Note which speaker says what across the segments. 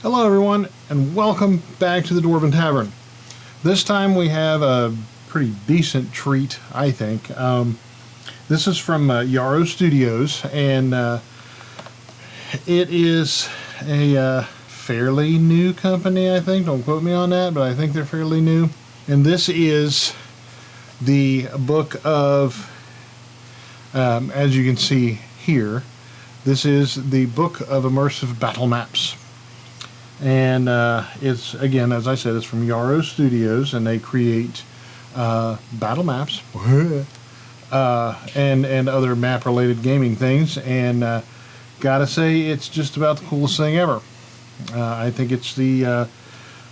Speaker 1: Hello everyone, and welcome back to the Dwarven Tavern. This time we have a pretty decent treat, I think. This is from Yarro Studios, and it is a fairly new company, I think. Don't quote me on that, but I think they're fairly new. And this is the book of, as you can see here, this is the book of Immersive Battle Maps. And it's, again, as I said, it's from Yarro Studios, and they create battle maps and other map-related gaming things. And gotta say, it's just about the coolest thing ever. I think it's the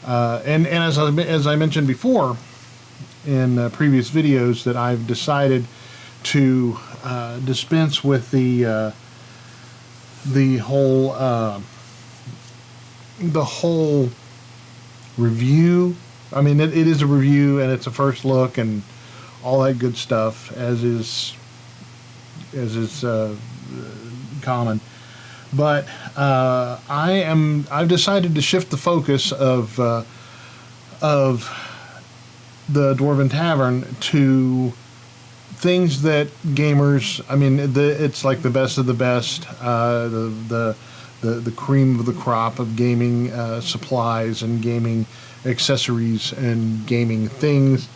Speaker 1: and as I mentioned before in previous videos, that I've decided to dispense with the whole review. I mean, it is a review, and it's a first look and all that good stuff, as is common. But I've decided to shift the focus of the Dwarven Tavern to things that gamers, I mean, it's like the best of the best, the cream of the crop of gaming supplies and gaming accessories and gaming things.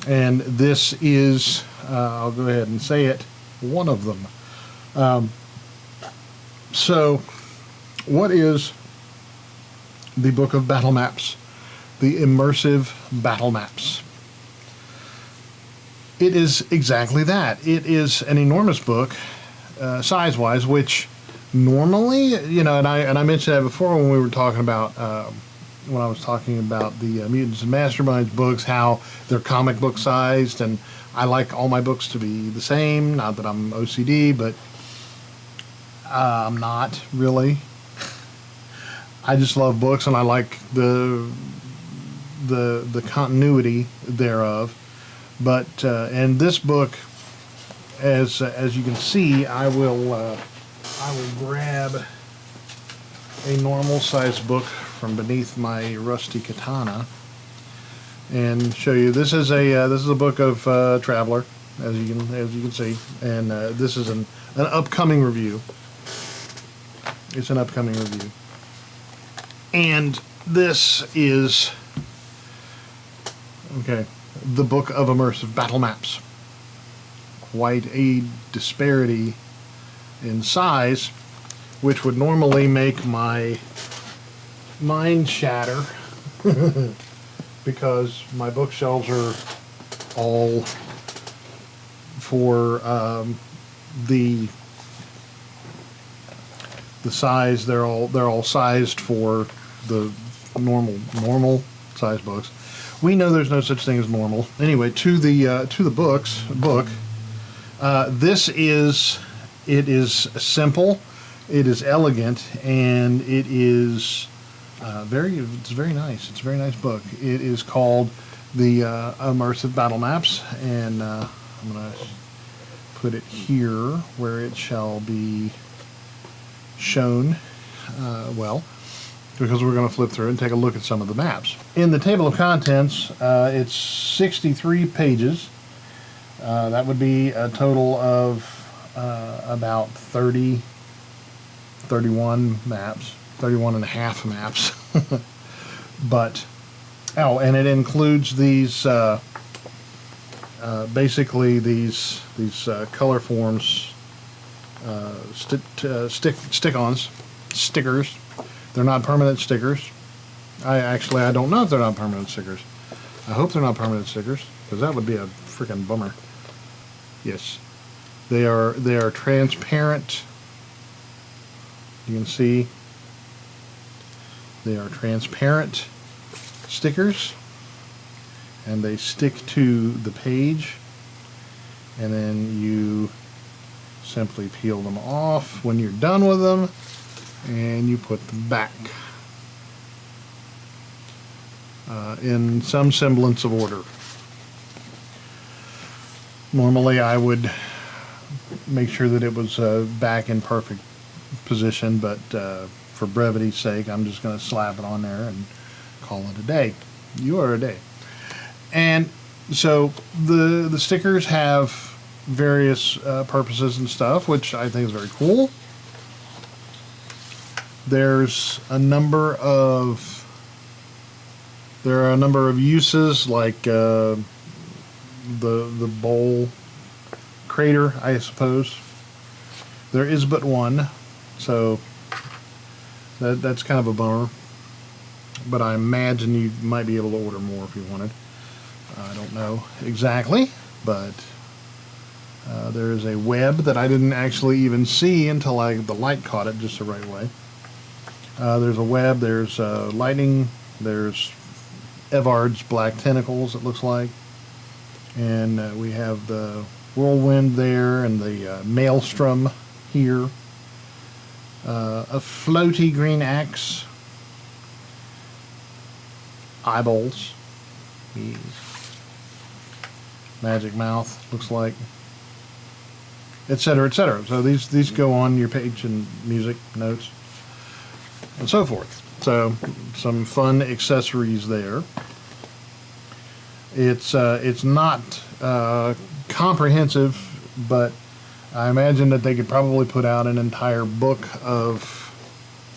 Speaker 1: And this is, I'll go ahead and say it, one of them. So, what is the Book of Battle Maps? The Immersive Battle Maps. It is exactly that. It is an enormous book, size-wise, which normally, you know, and I mentioned that before when we were talking about, when I was talking about the Mutants and Masterminds books, how they're comic book sized, and I like all my books to be the same. Not that I'm OCD, but I'm not really. I just love books, and I like the continuity thereof. But in this book, as you can see, I will grab a normal sized book from beneath my rusty katana and show you. This is a book of Traveler, as you can see, and this is an upcoming review. It's an upcoming review, and this is the Book of Immersive Battle Maps. Quite a disparity in size, which would normally make my mind shatter because my bookshelves are all for the size. They're all sized for the normal size books. We know there's no such thing as normal. Anyway, to the book. It is simple, it is elegant, and it is it's very nice. It's a very nice book. It is called the Immersive Battle Maps, and I'm going to put it here where it shall be shown well, because we're going to flip through it and take a look at some of the maps. In the table of contents, it's 63 pages. That would be a total of about 31 maps, 31 and a half maps. But, and it includes these, basically these color forms, stick-ons, stickers. They're not permanent stickers. I don't know if they're not permanent stickers. I hope they're not permanent stickers, because that would be a freaking bummer. Yes, they are transparent. You can see they are transparent stickers, and they stick to the page, and then you simply peel them off when you're done with them, and you put them back in some semblance of order. Normally I would make sure that it was back in perfect position, but for brevity's sake, I'm just going to slap it on there and call it a day. You are a day. And so the stickers have various purposes and stuff, which I think is very cool. There are a number of uses, like the bowl crater, I suppose. There is but one, so that's kind of a bummer. But I imagine you might be able to order more if you wanted. I don't know exactly, but there is a web that I didn't actually even see until the light caught it just the right way. There's a web, there's lightning, there's Evard's black tentacles, it looks like. And we have the whirlwind there and the maelstrom here. A floaty green axe. Eyeballs. Magic mouth, looks like. Etc., etc. So these go on your page in music, notes, and so forth. So some fun accessories there. It's not comprehensive, but I imagine that they could probably put out an entire book of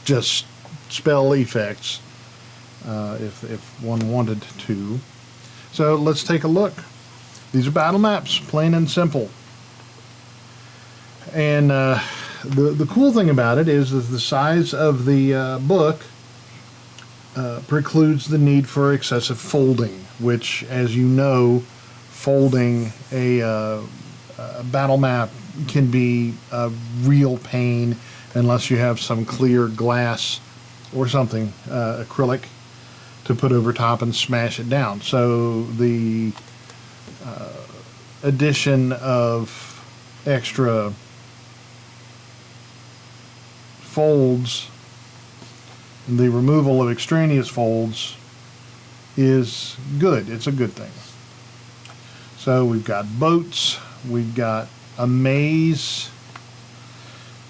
Speaker 1: just spell effects if one wanted to. So let's take a look. These are battle maps, plain and simple. And the cool thing about it is that the size of the book precludes the need for excessive folding, which, as you know, folding a battle map can be a real pain unless you have some clear glass or something, acrylic, to put over top and smash it down. So the addition of extra folds, the removal of extraneous folds, is good. It's a good thing. So we've got boats, we've got a maze,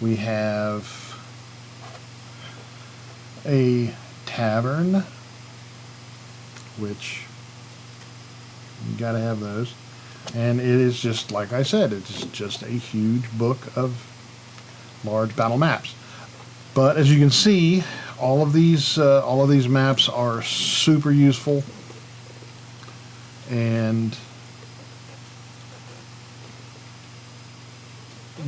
Speaker 1: we have a tavern, which you gotta have those, and it is just, like I said, it's just a huge book of large battle maps. But as you can see, all of these maps are super useful, and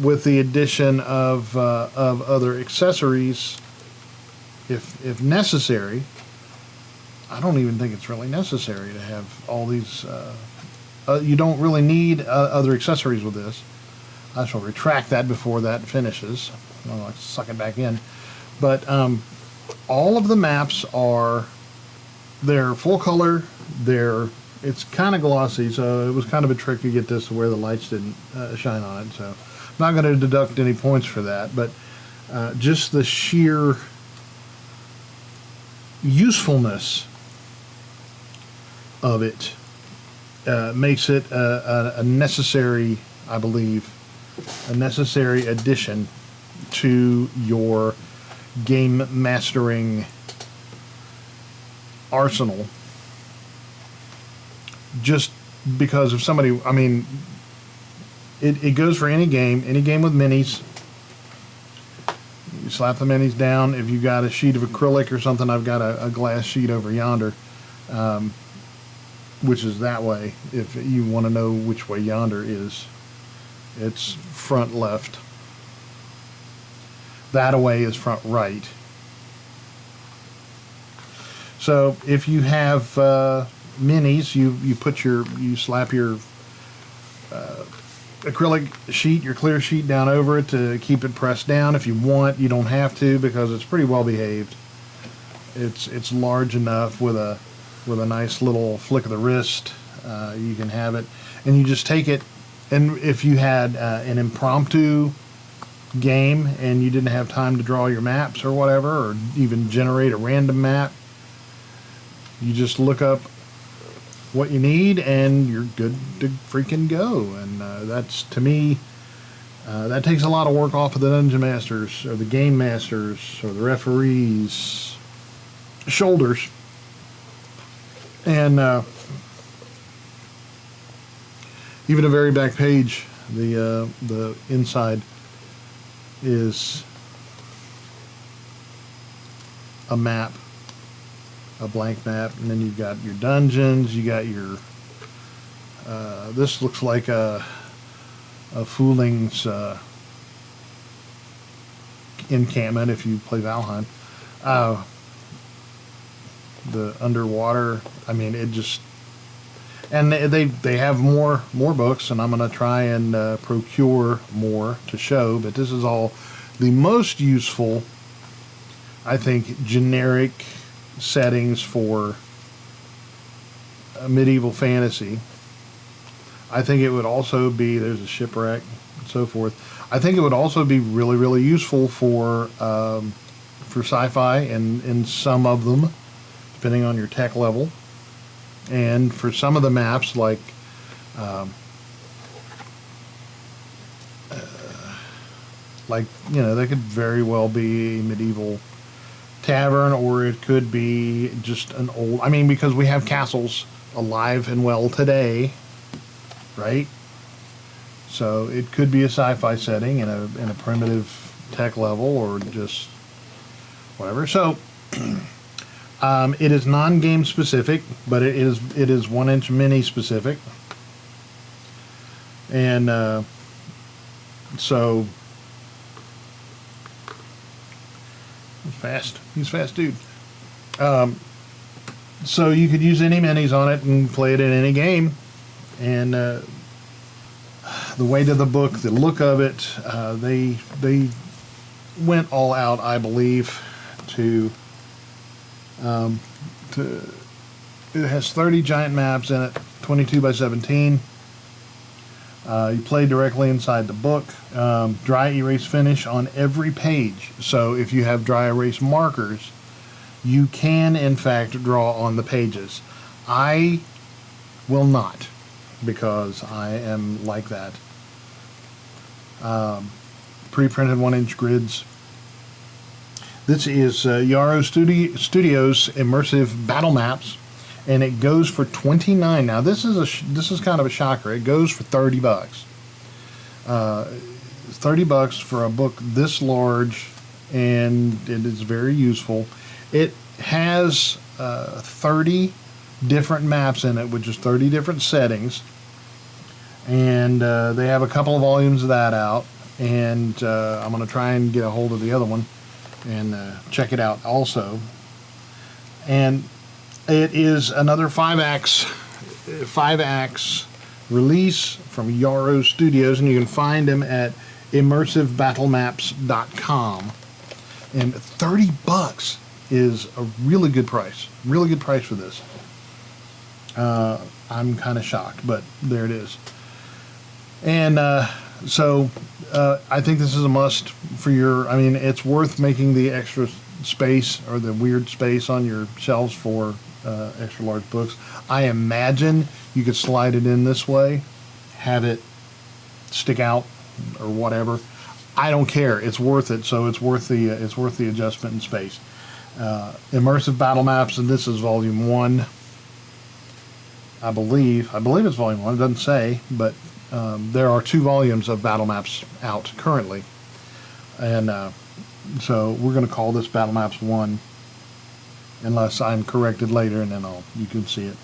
Speaker 1: with the addition of other accessories, if necessary. I don't even think it's really necessary to have all these. You don't really need other accessories with this. I shall retract that before that finishes. I'll suck it back in. But all of the maps they're full color. It's kind of glossy, so it was kind of a trick to get this to where the lights didn't shine on it. So I'm not going to deduct any points for that, but just the sheer usefulness of it makes it a necessary, I believe, a necessary addition to your game mastering arsenal. Just because if somebody, I mean, it goes for any game with minis. You slap the minis down. If you've got a sheet of acrylic or something, I've got a glass sheet over yonder, which is that way. If you want to know which way yonder is, it's front left. That away is front right. So if you have minis, you slap your acrylic sheet, your clear sheet, down over it to keep it pressed down. If you want, you don't have to, because it's pretty well behaved. It's large enough with a nice little flick of the wrist. You can have it, and you just take it. And if you had an impromptu game and you didn't have time to draw your maps or whatever, or even generate a random map, you just look up what you need and you're good to freaking go. And that's, to me, That takes a lot of work off of the dungeon masters or the game masters or the referees' shoulders. And even the very back page, the inside is a map, a blank map, and then you've got your dungeons, you got your this looks like a Fooling's encampment if you play Valheim. The underwater, I mean, it just, and they have more books, and I'm going to try and procure more to show, but this is all the most useful, I think, generic settings for medieval fantasy. I think it would also be, there's a shipwreck and so forth. I think it would also be really, really useful for sci-fi and in some of them, depending on your tech level. And for some of the maps, like you know, they could very well be a medieval tavern, or it could be just an old, I mean, because we have castles alive and well today, right? So it could be a sci-fi setting in a primitive tech level, or just whatever. So it is non-game specific, but it is 1-inch mini specific, and so he's fast dude. So you could use any minis on it and play it in any game, and the weight of the book, the look of it, they went all out, I believe, to it has 30 giant maps in it, 22 by 17. You play directly inside the book. Dry erase finish on every page. So if you have dry erase markers, you can in fact draw on the pages. I will not, because I am like that. Pre-printed 1-inch grids. This is Yarro Studios Immersive Battle Maps, and it goes for $29. Now this is kind of a shocker. It goes for $30. $30 for a book this large, and it is very useful. It has 30 different maps in it, which is 30 different settings, and they have a couple of volumes of that out, and I'm going to try and get a hold of the other one and check it out also. And it is another 5-acts release from Yarro Studios, and you can find them at immersivebattlemaps.com. And $30 is a really good price for this. I'm kind of shocked, but there it is. And so I think this is a must for your, I mean, it's worth making the extra space or the weird space on your shelves for extra large books. I imagine you could slide it in this way, have it stick out or whatever. I don't care. It's worth it. So it's worth the adjustment in space. Immersive Battle Maps, and this is volume 1. I believe it's volume 1. It doesn't say, but there are 2 volumes of Battle Maps out currently, and so we're going to call this Battle Maps 1, unless I'm corrected later, and then you can see it.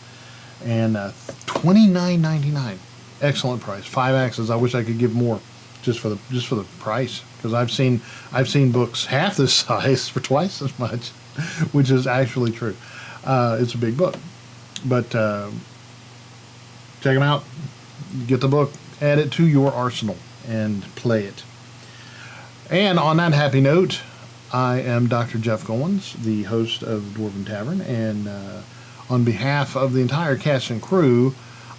Speaker 1: And $29.99, excellent price. 5 axes. I wish I could give more, just for the price, because I've seen books half this size for twice as much, which is actually true. It's a big book, but check them out. Get the book, add it to your arsenal, and play it. And on that happy note, I am Dr. Jeff Goins, the host of Dwarven Tavern, and on behalf of the entire cast and crew,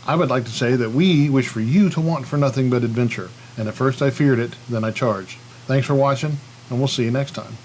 Speaker 1: I would like to say that we wish for you to want for nothing but adventure. And at first I feared it, then I charged. Thanks for watching, and we'll see you next time.